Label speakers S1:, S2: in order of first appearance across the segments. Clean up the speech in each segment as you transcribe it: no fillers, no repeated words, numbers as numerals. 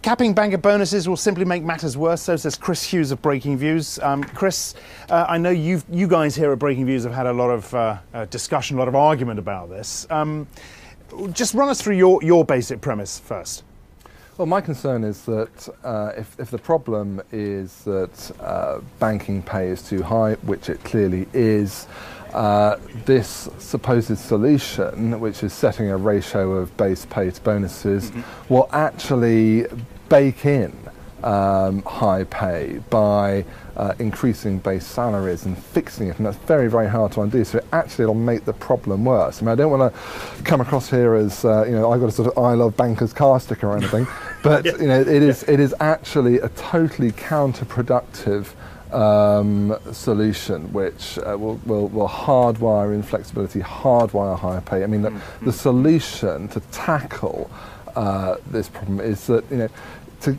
S1: Capping banker bonuses will simply make matters worse, so says Chris Hughes of Breakingviews. Chris, I know you guys here at Breakingviews have had a lot of discussion, a lot of argument about this. Just run us through your basic premise first.
S2: Well, my concern is that if the problem is that banking pay is too high, which it clearly is, this supposed solution, which is setting a ratio of base pay to bonuses, will actually bake in high pay by increasing base salaries and fixing it, and that's very, very hard to undo. So actually it'll make the problem worse. I mean, I don't want to come across here as I've got a sort of "I love bankers" car sticker or anything, but it is actually a totally counterproductive solution, which will hardwire inflexibility, hardwire higher pay. I mean, the solution to tackle this problem is that to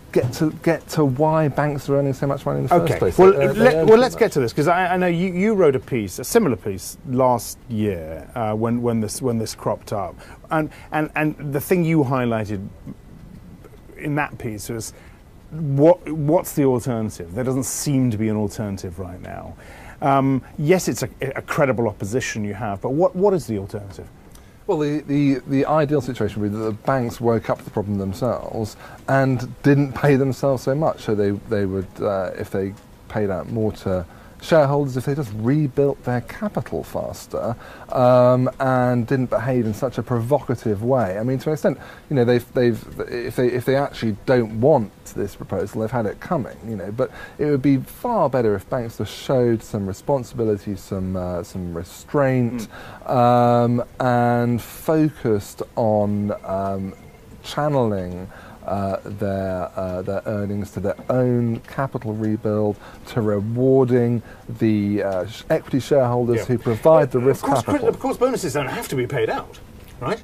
S2: get to why banks are earning so much money in the first place.
S1: Well, let's get to this, because I know you wrote a similar piece last year when this cropped up, and the thing you highlighted in that piece was what's the alternative? There doesn't seem to be an alternative right now. Yes, it's a credible opposition you have, but what is the alternative?
S2: Well, the ideal situation would be that the banks woke up to the problem themselves and didn't pay themselves so much. So they would, if they paid out more to shareholders, if they just rebuilt their capital faster and didn't behave in such a provocative way. I mean, to an extent, if they actually don't want this proposal, they've had it coming. But it would be far better if banks just showed some responsibility, some restraint, and focused on channeling their earnings to their own capital rebuild, to rewarding the equity shareholders who provide the risk capital.
S1: Of course, bonuses don't have to be paid out, right?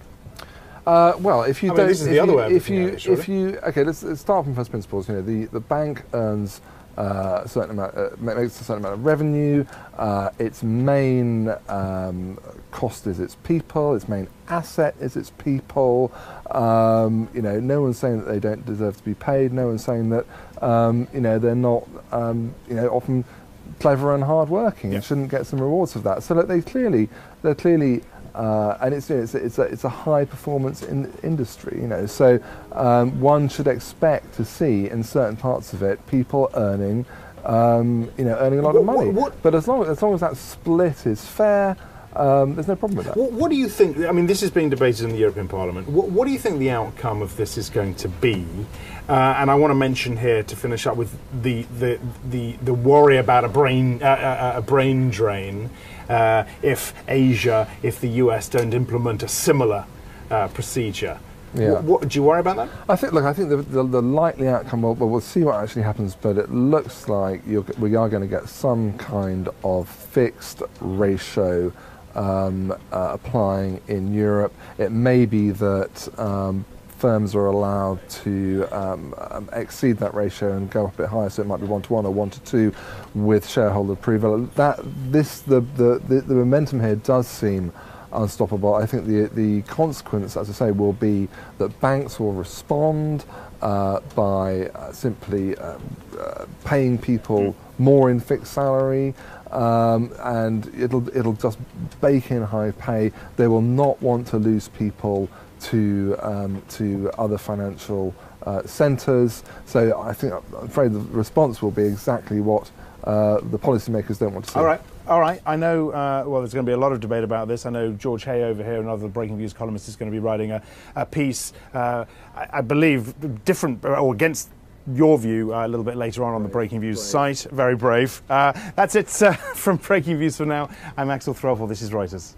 S2: Well, if you don't,
S1: this is the other way of looking at it,
S2: okay, let's start from first principles. The bank earns a certain amount, makes a certain amount of revenue. Its main cost is its people. Its main asset is its people. No one's saying that they don't deserve to be paid. No one's saying that they're not often clever and hardworking and shouldn't get some rewards for that. So that they're clearly. And it's a high performance industry, So one should expect to see in certain parts of it people earning a lot of money. But as long as that split is fair, there's no problem with that.
S1: What do you think? I mean, this is being debated in the European Parliament. What do you think the outcome of this is going to be? And I want to mention here, to finish up with the worry about a brain drain if the US don't implement a similar procedure.
S2: Yeah.
S1: Do you worry about that?
S2: I think the likely outcome, we'll see what actually happens, but it looks like we are going to get some kind of fixed ratio applying in Europe. It may be that firms are allowed to exceed that ratio and go up a bit higher, so it might be 1-to-1 or 1-to-2 with shareholder approval. The momentum here does seem unstoppable. I think the consequence, as I say, will be that banks will respond by simply paying people more in fixed salary, and it'll just bake in high pay. They will not want to lose people to other financial centres. So I'm afraid the response will be exactly what the policymakers don't want to see.
S1: All right. I know, there's going to be a lot of debate about this. I know George Hay over here, another Breakingviews columnist, is going to be writing a piece, I believe, different or against your view a little bit later on the Breakingviews site. Very brave. That's it from Breakingviews for now. I'm Axel Threlfall. This is Reuters.